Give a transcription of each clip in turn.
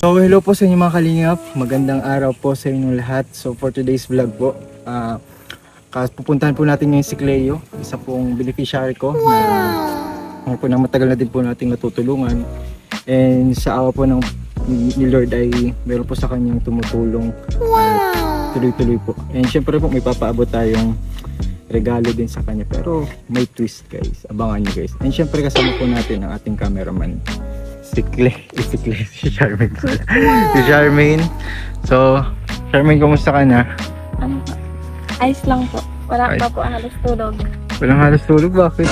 So hello po sa inyo mga kalingap, magandang araw po sa inyong lahat. So for today's vlog po, pupuntahan po natin ngayon si Cleo, isa pong beneficiary ko na po nang matagal na din po nating natutulungan. And sa awa po ni Lord ay meron po sa kanyang tumutulong tuloy-tuloy po. And syempre po may papaabot tayong regalo din sa kanya, pero may twist guys, abangan nyo guys. And syempre kasama po natin ang ating cameraman si Charmaine pala. Si Charmaine. So, Charmaine, kumusta ka na? Ano po? Ayos lang po. Wala pa po halos tulog. Walang halos tulog, bakit?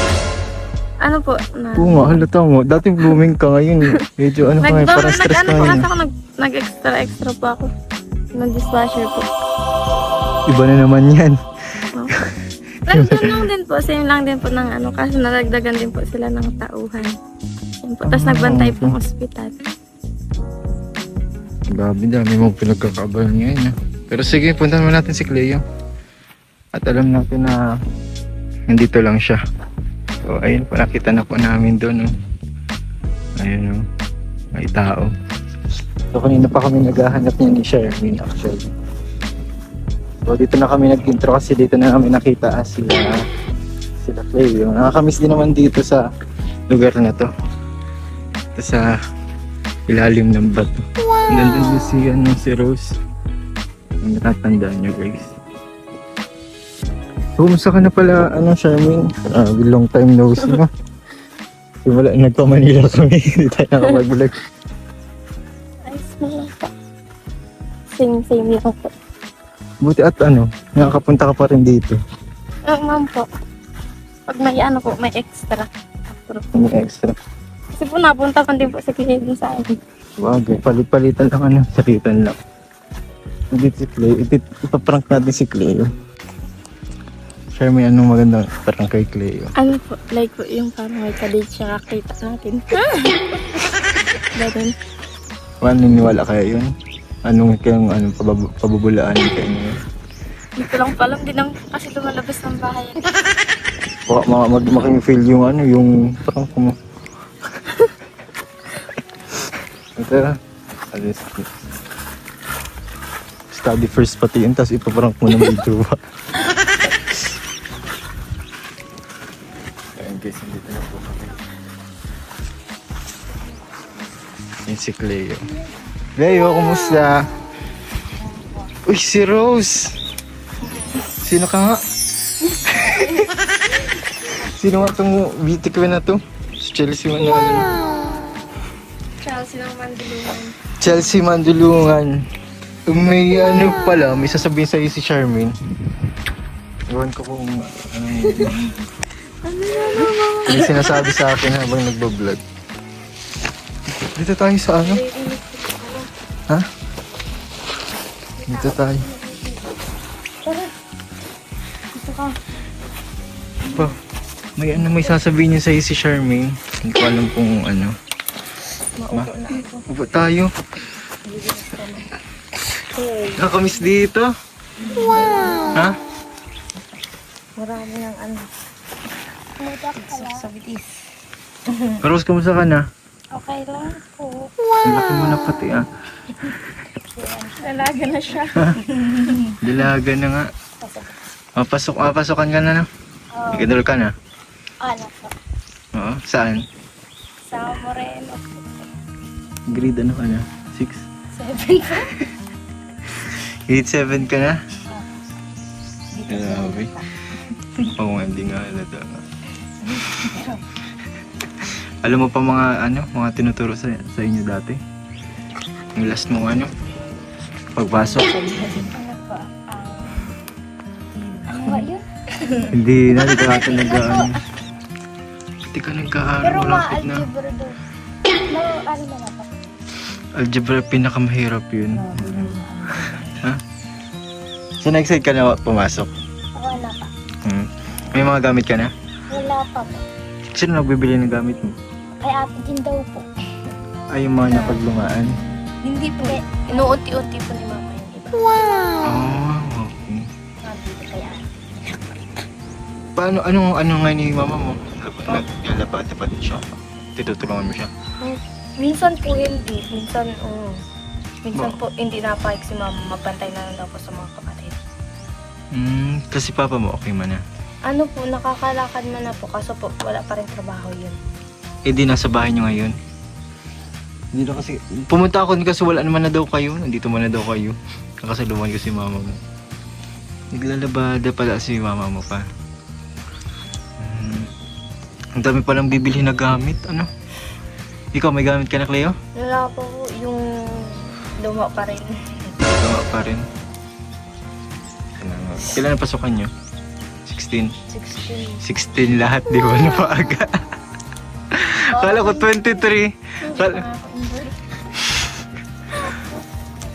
Ano po? Oo nga, halata mo. Dating blooming ka ngayon. Medyo ano ka ngayon, parang stress ka ngayon. Kasi ako nag-extra po ako. Nag-dishwasher po. Iba na naman yan. Lagdagan lang din po. Same lang din po ng ano. Kasi nalagdagan din po sila ng tauhan. Yun po. Tapos nagbantay pong ospital. Grabe, dami mong pinagkakabalan ngayon. Pero sige, puntahan mo natin si Cleo. At alam natin na nandito lang siya. So ayun po, nakita na po namin doon. Ayun o, may tao. So kanina pa kami naghahanap niya ni Charmaine actually. So dito na kami nag-intro kasi dito na kami nakita sila Cleo. Nakakamiss din naman dito sa lugar na to. Ito sa ilalim ng bato. Nandun si Rose. Ang natatandaan nyo guys. So, kumusta ka na pala, Charmaine? Long time no see, no? Simula, nagpa-Manila kami, hindi tayo nakapag-vlog. Ayos mo lang po. Same lang po. Buti at nakakapunta ka pa rin dito. Ma'am po. Pag may ano po, may extra. May extra. Kasi po napunta ko din po sa kilid sa akin. Wagay, palit-palitan lang sakitan lang. Dito si Cleo, ipaprank natin si Cleo. Charmaine, anong magandang parang kay Cleo? Ano po, like po yung parang may kadate siya kakita natin. Ganun. Maniniwala kaya yun? Anong pabubulaan kayo niyo? Hindi ko lang palam din kasi lumalabas ng bahay. Baka making-feel yung parang kumo. Ito, study first pati yun, tapos ipaprank mo ng video ba? Ayan guys, nandito na po kami. Yan si Cleo. Cleo, kumusta? Uy, si Rose! Sino ka nga? Sino nga itong beauty queen na to? Si Chelsea Manalo. Chelsea ng Mandalungan. Chelsea Mandalungan. May pala, may sasabihin sa'yo si Charmaine. Iwan ko kung may sinasabi sa akin habang nagbablog. Dito tayo sa Ha? Dito tayo. Gusto ka? Pa, may sasabihin niya sa'yo si Charmaine. Hindi ko alam kung Maupo na ako. Upo tayo. Nakakamiss dito. Wow! Ha? Marami ng sa bitis. Rose, kumusta ka na? Okay lang po. Ang laki mo na pati Lalaga na siya. Dalaga na nga. Pasokan ka na, no? Nag-enroll ka na? Ano po? Oo, saan? Sa Moreno. Grade ka na? 6? 7 po. Grade 7 ka na? Grabe. Oo nga, hindi nga halata. Alam mo pa mga tinuturo sa inyo dati? Yung last mong pagpasok? Ano po? Ano ba yun? Hindi na, hindi ka nag-aaral. Hindi ka nag-aaral, Pero malapit na. ma-algebra daw. Ano na po? Algebra, pinakamahirap yun. Ha? So, na-excite ka na pumasok? Wala pa. May mga gamit ka na? Wala pa po. Sino nagbibili ng gamit mo? Kay ate din daw po. Ay, yung mga napaglumaan. Hindi po. Inuunti-unti po ni mama yung iba. Wow! Oh, okay. Sabi ko kaya. Paano, ano nga ni mama mo? Naglalaba din siya. Tinutulungan mo siya. Minsan po hindi. Minsan, Minsan po, hindi napahig si mama, magbantay na lang daw po sa mga kapatid. Kasi papa mo, okay man na. Ano po, nakakalakad man na po, kaso po, wala pa rin trabaho yun. Eh di nasa bahay nyo ngayon. Hindi na kasi, pumunta ako kasi wala naman na daw kayo. Nandito man na daw kayo. Kakasaluman ko si mama mo. Naglalabada pala si mama mo pa. Ang dami palang bibili na gamit. Ano? Ikaw may gamit ka na, Cleo? Wala po po, yung luma pa rin. Gawa pa rin. Kailan na pasukan nyo? 16? 16. 16 lahat, di ba? Napaaga. Kala ko 23.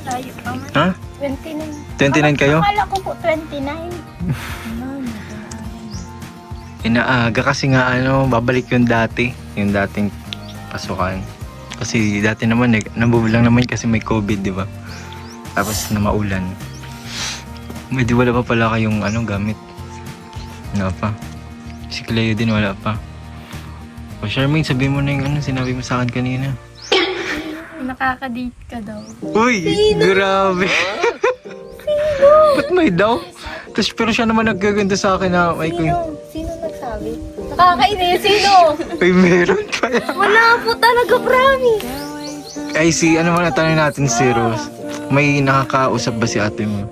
Layo pa man. Ha? 29. 29 kayo? Akala ko po 29. Inaaga kasi nga babalik yung dati. Yung dating pasukan. Kasi dati naman, nabubilang naman kasi may COVID, di ba? Tapos na maulan. May di wala pa pala kayong gamit. Wala pa. Si Cleo din wala pa. O Charmaine, sabihin mo na yung sinabi mo sa akin kanina. Nakaka-date ka daw. Uy! Grabe! Ba't may daw? Tapos pero siya naman nagkaganda sa akin na may Sino nagsabi? Nakakainis, sino? Ay, meron pa yan. Wala po talaga, promise. Ay, ano mo natanong natin si Rose? May nakakausap ba si ate mo?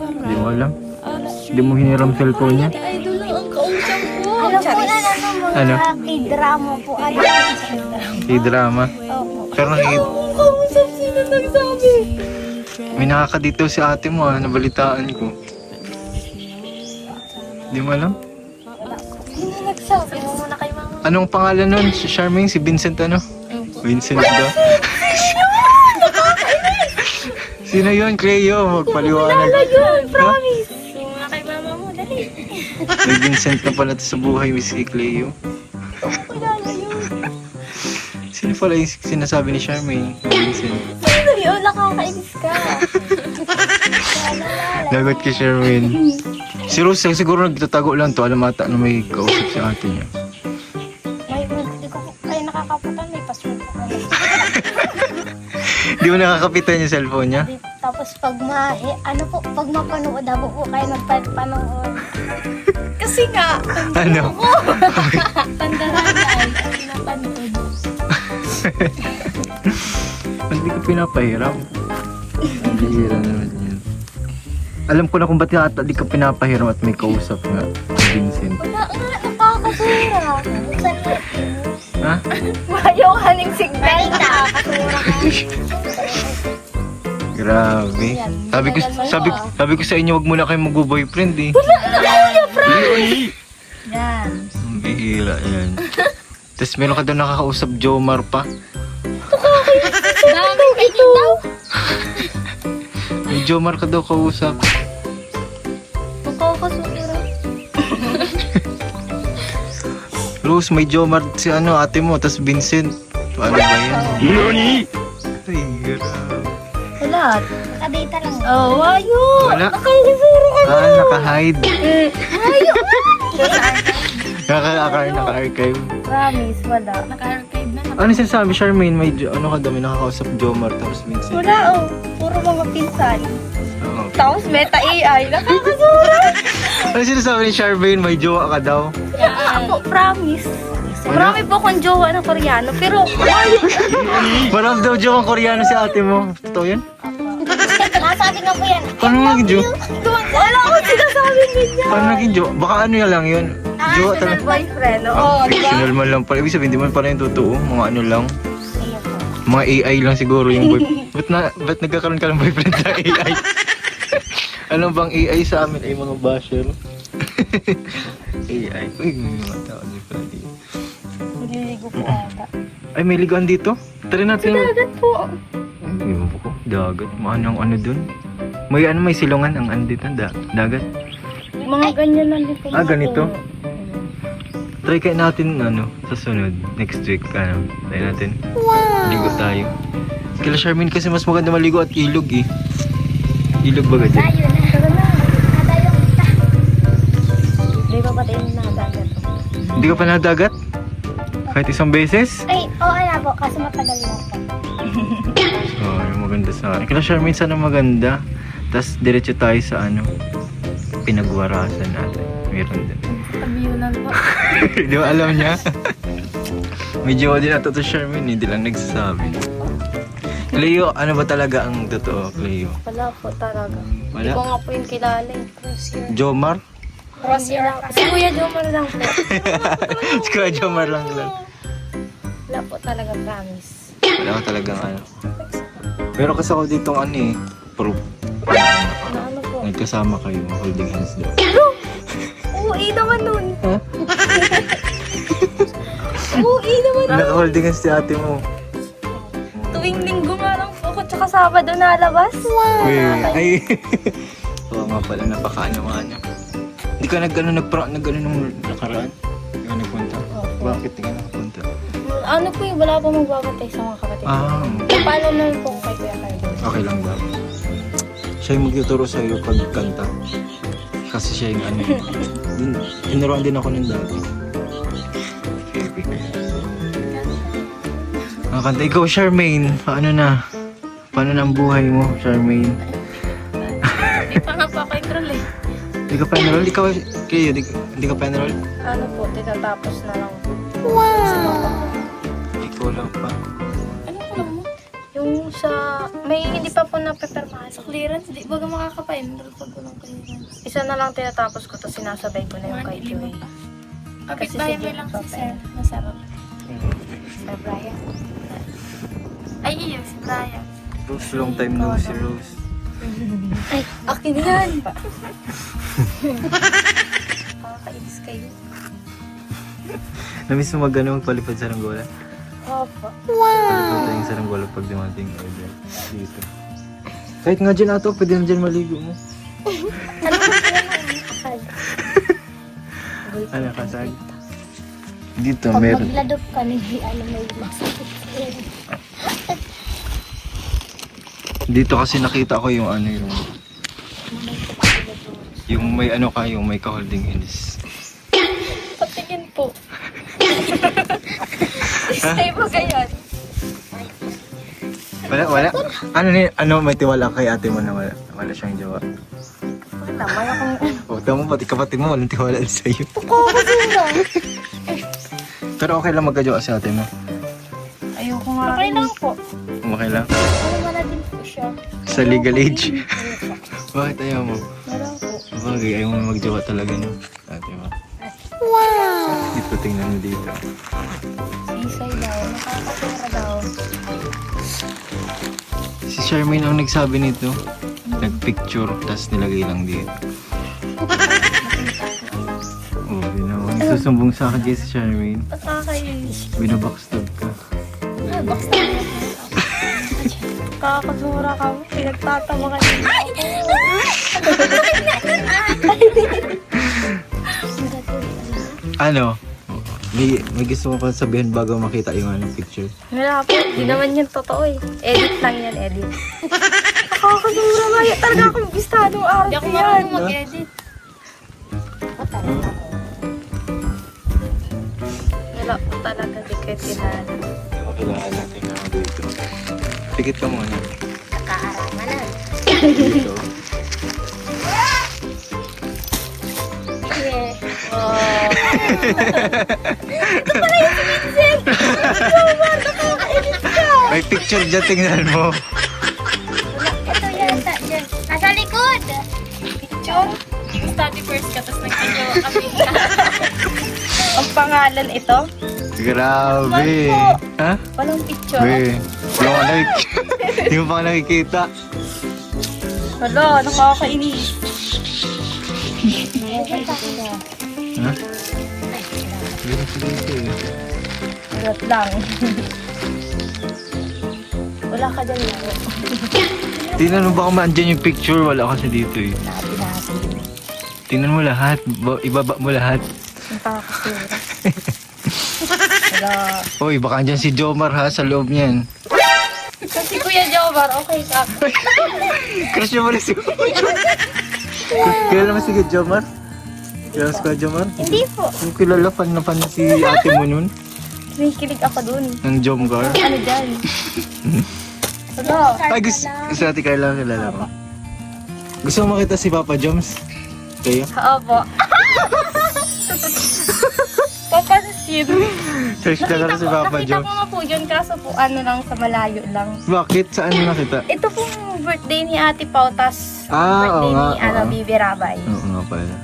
Hindi mo alam? Hindi mo hiniram cellphone niya? Idol lang ang kausap ko. Alam po na mga Ano? k-drama po. Ano K-drama. Opo. Pero Ang kausap, sino nagsabi? may nakakadito si ate mo nabalitaan ko. Hindi mo alam? Sino nagsabi? Sabi mo muna kay mama. Anong pangalan nun? Si Charmaine? Si Vincent ano? Vincent daw. Sino yun? Cleo, magpaliwanag. Ayun, promise. Sabi mo muna kay mama mo, dali. May Vincent na pala to sa buhay, Miss Cleo. Kilala yun. Sino pala yung sinasabi ni Charmaine? Vincent. Sino yun? Nakakainis ka. Lagot kay Charmaine. Si Rose siguro nagtatago lang to. Alam ata na may kausap si ate niya. Hindi ko po kayo nakakaputan. May password po kayo. Di mo nakakapitan yung cellphone niya? Tapos pag pag mapanood, habo po kayo nagpapanood. Kasi nga, Ano? pandarana ay pinapanood. Hindi ko pinapahiram. Hindi hira naman yun. Alam ko na kung ba't yata di ka pinapahiram at may kausap nga. Vincent. Wala nga, nakakasura. Buksan mo. Ha? Ayaw kaning signal na. Nakakasura ka. Grabe. Sabi ko sa inyo, wag muna kayo mag-boyfriend eh. Yan. Ang bihira yan. Tapos meron ka daw nakakausap Jomar pa. Dami kayo daw. May Jomar ka daw kausap. Nakakasura. Rose, may Jomar si ate mo, tapos Vincent. Ano ba yan? Nani? Ay, grabe. Wala. Nakadata lang. Oh, ayun. Wala. Nakakasura ka. Naka-hide. Naka-archive. Promise, wala. Naka-archive na. Ano sinasabi, Charmaine? May ka daw, may nakakausap Jomar, tapos Vincent. Wala, oh. Puro mga pinsan. Oo. Tapos meta AI. Nakakasura. Ano sinasabi ni Charmaine? May jowa ka daw? Ako, promise. Wala. Marami po akong jowa na Koreano, pero Marami daw jowa ang Koreano si ate mo. Totoo yan? Nasabi nga po yan. Paano naging jowa? wala akong sinasabi niya. Paano naging jowa? Baka lang yun? Jowa Personal talaga. boyfriend, oo, di ba? Fictional man lang pala. Ibig sabihin, di man pala yung totoo. Mga lang. Mga AI lang siguro yung ba't nagkakaroon ka ng boyfriend sa AI? Ano bang AI sa amin ay mga basher? AI. Uy, may mga tao din pala dito. Nililigo po ata. Ay, may ligaan dito. Tara natin. Dagat po. Ay, ewan ko. Dagat. Maanong dun? May silungan ang dito. Dagat. Mga ganyan lang dito. Ah, ganito? Try kayo natin, sa sunod. Next week, Try natin. Wow. Ligo tayo. Kila Charmaine kasi mas maganda maligo at ilog eh. Ilog ba ganyan? Tayo na. Tara na. Nadayo kita. Di ba pati yung nadagat? Hindi ka pa nadagat? Kahit isang beses? Ay, oo na po. Kasi matagal na po. Oh, yung maganda sa akin. Kaya Charmaine, sana maganda. Tapos diretso tayo sa ano, pinagwarasan natin. Meron din. Tabiunan po. Di ba alam niya? Medyo din na to Charmaine, hindi lang nagsasabi. Cleo, ano ba talaga ang totoo, Cleo? Wala po talaga. Wala? Hindi ko nga po yung kilala eh. Crossier. Jomar? Crossier lang. Si Kuya Jomar lang po. Si Kuya Jomar lang lang. Wala po talaga, promise. Wala ko talagang ano. Pero kasi ako dito ano eh, proof. Na ano po? Nagkasama kayo, holding hands daw. Uwi naman nun. Ha? Uwi naman nun. Naka-holding hands si ate mo. Tuwing linggo nga lang po ako, tsaka Sabado nalabas. Uy, ay. Oo nga pala, napakaano nga niya. Hindi ka nag-ano nung nakaraan? Hindi ka nagpunta? Bakit hindi ka nakapunta? Ano po yung wala pa magbabatay sa mga kapatid. Ah, Paano na po kay Kuya Carlos? okay lang daw. Siya yung magtuturo sa iyo pagkanta. Kasi siya yung ano. Tinuruan din ako ng dati. Kanta. Ikaw, Charmaine, paano na? Paano na ang buhay mo, Charmaine? Hindi pa nga po ako enroll eh. Hindi ka pa enroll? Ikaw, kayo, hindi ka pa enroll? Ano po, tinatapos na lang po. Ikaw lang pa. Ano po lang mo? Yung sa, may hindi pa po napepermahan sa clearance, di ba makakapa-enroll pag walang clearance? Isa na lang tinatapos ko to, sinasabay ko na yung kay Joey. Kapit bayan mo lang si Sir, masarap. Sir Brian. Ay, iyo, si Brian. Rose, long time no si Rose. Ay, akin yan! Kakainis kayo. Namiss mo magpalipad sa Ranggola? Opo. Palipad tayong sa Ranggola pag dumating order dito. Kahit nga dyan ato, pwede na dyan maligo mo. Ano ba sila ng kasal? Ano, kasag? Dito, Pag meron. magladop ka, hindi ano may masakit. Dito kasi nakita ko yung ano yung may ano ka, yung may ka-holding hands. Patingin po. Stay mo ganyan. Wala. Ano may tiwala kay ate mo na wala siyang jowa. Wala, wala kong... O, tama pati kapatid mo walang tiwala sa iyo. Pero okay lang magka-jowa si ate mo. Ayoko nga. Okay lang po. Okay lang. Ano wala din po siya. Sa legal age. Bakit ayaw mo? Wala po. Bagay, ayaw mo magjowa talaga, no? Ate mo. Wow! Dito, tingnan mo dito. Isay daw, nakakapura daw. Si Charmaine ang nagsabi nito. Nagpicture, tas nilagay lang dito. Oh, yun naman. Susumbong sa akin si Charmaine. Nakakainis. Binabackstab ka. Kakasura ka mo. Pinagtatama ka din Ano? May gusto mo pa sabihin bago makita yung ano, picture? Wala po. Di naman yan totoo eh. Edit lang yan, edit. Nakakasura nga yan. Talaga akong bistadong arte yan. Di ako marunong mag-edit. Wala po talaga. Di kayo kilala. Kailangan natin nga dito. Pikit ka muna. Nakaarama na. Dito. Yeah. Oh. May picture dyan, tingnan mo. Ito yata dyan. Nasa likod. Picture? Study first ka, tapos nagpicture kami. Ang pangalan ito? Grabe. Ha? Walang picture. Be, di mo pa nakikita. Hala, nakakainis. Ha? Dito dito eh. Ulat lang. Wala ka dyan laro. Tingnan mo baka maandyan yung picture, wala kasi dito eh. Tingnan mo lahat, ibaba mo lahat. Ang kakasura. Wala. Uy, baka andyan si Jomar ha, sa loob niyan. Si Kuya Jomar, okay ka. Crush niya pala si Kilala mo si Jomar? Kilala mo si Kuya Jomar? Hindi po. Yung kilala, fan na fan si ate mo nun, Kinikilig ako dun. ng Jomgar. Ano dyan? Wala. Ay, gusto natin Carla kilala ko. Gusto mo makita si Papa Joms? Kayo? Opo. Papansin. Search na lang si Papa Nakita Joms. ko nga po yun, kaso po ano lang sa malayo lang. Bakit? Saan mo nakita? Ito pong birthday ni Ate Pao, tas Ah, oo birthday nga, ni ano, oo. Bibi Rabay. Oo nga pala.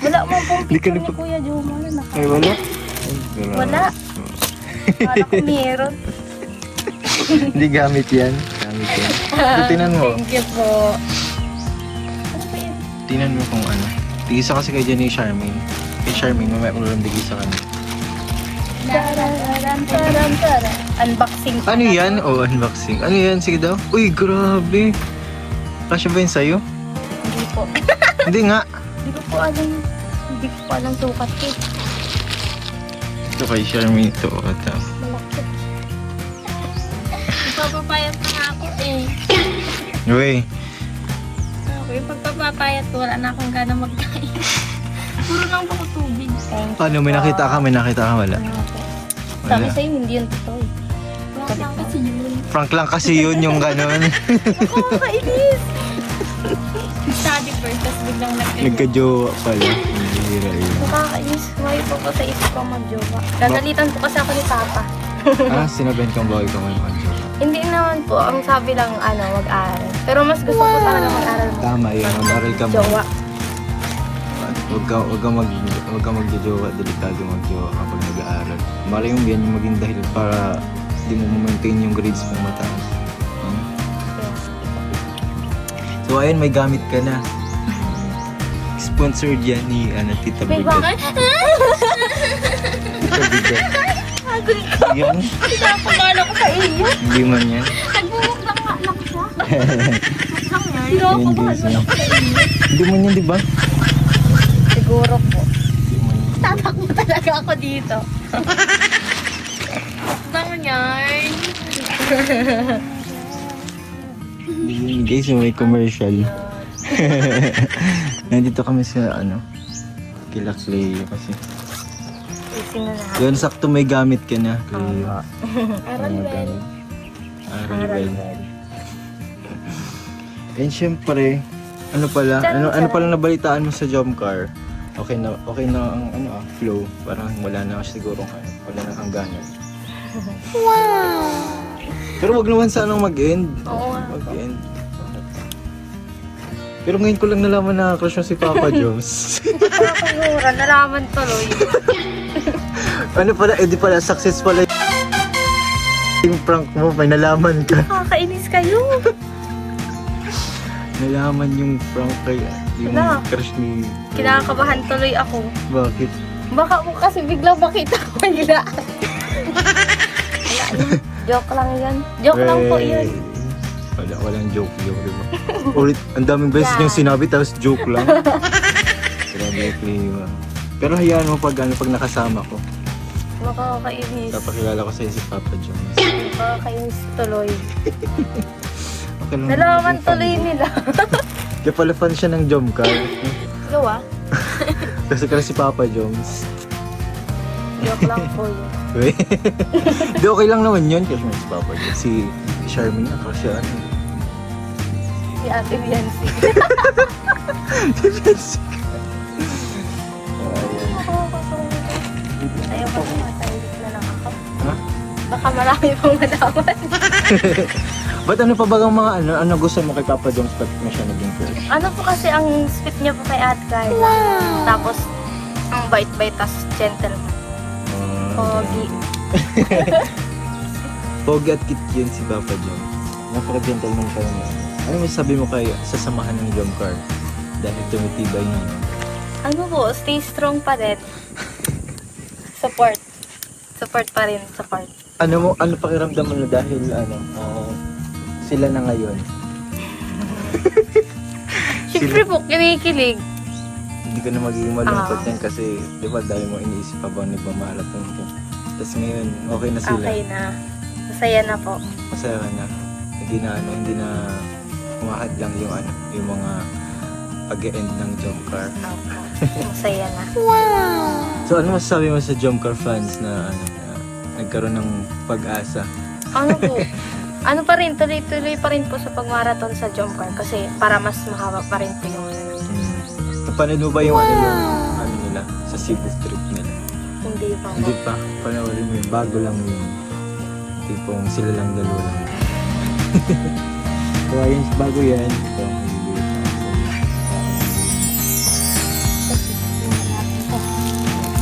Wala mo pong Hindi ka picture ni nagpa- Kuya Jomar. Ay, wala? Wala. Wala ko meron. Hindi gamit yan. Gamit yan. So, tingnan mo. Thank you po. Ano ba yun? Tingnan mo kung ano. Tigisa kasi kay Jenny Charmaine. Kay Charmaine, mamaya mo lang tigisa ka na. Taran. Unboxing pa Ano na yan? to. Oh, unboxing. Ano yan? Sige daw. Uy, grabe. Kasya ba yun sa'yo? Hindi po. Hindi nga. Hindi ko po alam. Hindi ko po alam sukat eh. Ito kay Charmaine ito. Ito. Malaki. Pagpapapayat na nga ako eh. Uy. Okay, pagpapapayat ko, wala na akong gana magkain. Puro lang po ko tubig. Thank you Ano, may po. nakita ka? May nakita ka? Wala. Ano po? Sabi Wala. sa'yo, hindi yun totoo eh. Wala lang kasi yun. Frank lang kasi yun yung gano'n. Nakakainis! Study first, tapos biglang nagkajowa. Nagka-jowa pala. Hira yun. Nakakainis. Ngayon po ko sa isip ko magjowa. Gagalitan po kasi ako ni Papa. Ah, sinabihan kang bagay ka may mga jowa. Hindi naman po. Ang sabi lang, mag-aral. Pero mas gusto ko talaga mag-aral mo. Tama yun. Mag-aral ka mo. Jowa. Huwag ka magjojowa. Delikado magjowa kapag nag-aaral. Malay yung yan yung maging dahil para di mo maintain yung grades mong mataas. Hmm? So ayun, may gamit ka na. Sponsored yan ni Tita May Brigette. bakit? Tita Brigette. Agul ko. Yan. Pinapagala ko sa iyo. Hindi man yan. Nagbumukbang nga lang siya. Pinapagala Ayun, ko guys, lang sa iyo. Hindi man yan, di ba? Siguro po. Hindi man yan. Tatakbo talaga ako dito. Naman yan. Hindi yun, guys, may commercial. Nandito kami sa kila Cleo kasi. Isin na lahat. Yun, sakto may gamit ka na, Cleo. Aral well. Aral Aral well. well. And syempre, ano pala nabalitaan mo sa Jomcar? Okay na ang flow. Parang wala na siguro wala na hangganan. Wow! Pero wag naman sanang mag-end. Oo nga. Mag-end. Pero ngayon ko lang nalaman na crush mo si Papa Joms. Nakakagura, nalaman tuloy. Ano pala, di pala, success pala yung prank mo, may nalaman ka. Nakakainis kayo. Nalaman yung prank kaya, yung Wala. crush ni... Kinakabahan tuloy ako. Bakit? Baka mo kasi biglang makita ko nila. Wala na. Joke lang yan. Joke lang po yun. Walang joke, di ba? Ulit, ang daming beses Yeah. yung sinabi, tapos joke lang. Grabe, Cleo. Pero hayaan mo pag nakasama ko. Nakakainis. Napakilala ko sa'yo si Papa Jones. Nakakainis tuloy. Okay lang. Nalaman tuloy nila. Kaya pala fan siya ng Jomcar. Gawa? Kasi si Papa Jones. Joke lang po yun. Uy. Di okay lang naman yun. Kasi si Papa Jones. Si Charmaine na kasi Si Ate Biancy. Ayaw ko na matahimik na lang ako. Ha? Baka marami pang malaman. Ba't ano pa ba ang mga ano gusto mo kay Papa Jones ba't mo siya naging crush? Ano po kasi ang sweet niya po kay Ate Carla. Tapos, ang bait-bait tas gentleman. Pogi. Pogi at cute yun si Papa Jones. Napaka-gentleman pa naman. Ano may sabi mo kay sasamahan ng Jomcar? Dahil tumitibay niya. Ano po, stay strong pa rin. Support. Support pa rin, support. Ano pakiramdam mo na dahil sila na ngayon? Siyempre po, kinikilig. Hindi ka na magiging malungkot yan kasi di ba dahil mo iniisip pa ba nagmamahal at tumutong. Tapos ngayon, okay na sila. Okay na. Masaya na po. Masaya ka na. Hindi na umahad lang yung mga pag-e-end ng Jomcar. Masaya na. So ano masasabi mo sa Jomcar fans na nagkaroon ng pag-asa? Ano po, ano pa rin, tuloy-tuloy pa rin po sa pagmarathon sa jump car kasi para mas mahaba pa rin po yung Napanood mo ba yung ano nila sa Cebu trip nila? hindi pa. Hindi pa. Panoorin mo yun. Bago lang yun. Tipong sila lang dalawa lang. So ayun, bago yan. So,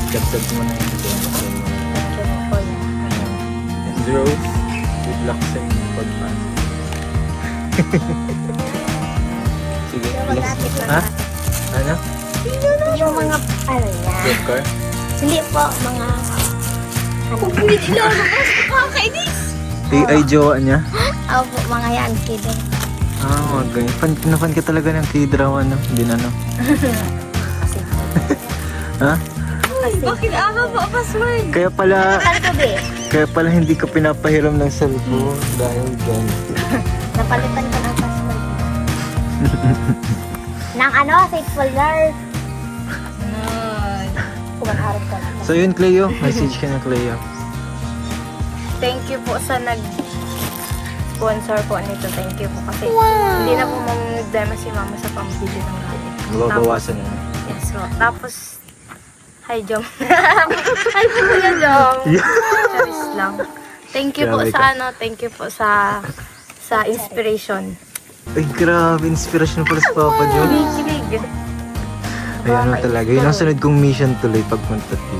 capture mo na yun. Zero. Good luck sa inyong pagpasok. Sige, Malapit please. na. Ha? Ano? Yung mga, ano yan. Jump car? Hindi po, mga, ano. AI jowa niya? Opo, mga yan, kidding. Ah, mga ganyan. Fan ka talaga ng K-drama, no? Hindi na, no? Ha? Bakit ako po password? Kaya pala, Ano to, be? kaya pala hindi ka pinapahiram ng cellphone dahil dyan. Napalitan ko ng password. Nang ano, faithful love. Kumaharap ka lang. So yun, Cleo. Message ka na, Cleo. Thank you po sa nag-sponsor po nito. Thank you po kasi hindi na po mamimigdema si mama sa pambili ng gamit. Mababawasan yun. Yes po. Tapos, hi Jom. Hi po Kuya Jom. Charis lang. Thank you po Grabe sa ka. ano, thank you po sa inspiration. Ay, grabe. Inspiration pala si Papa John. Kinikilig. Ayan na talaga. Yun ang sunod kong mission tuloy pagpunta dito.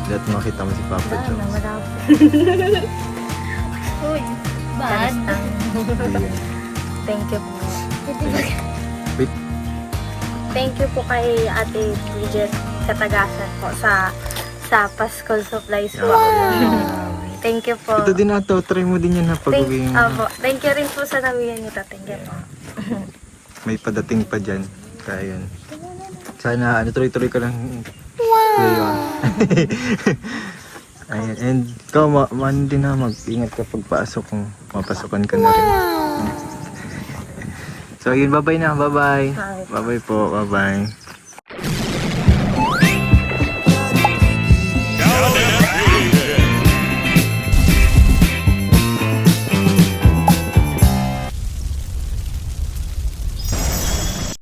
Lahat makita mo si Papa John. Uy, bad. Thank you po. Wait. Thank you po kay Ate Bridget Katagasan po sa Paschal Supplies po. Thank you po. Ito din na to. Try mo din yan na pag-uwi. Thank you rin po sa nawiyan nito. Thank you po. May padating pa dyan. Kaya yun. Sana tuloy-tuloy ka lang. Cleo. Ayan. And ikaw, man din na mag-ingat ka pagpasok kung mapasokan ka na rin. So yun, bye-bye na. Bye-bye. Bye-bye po. Bye-bye.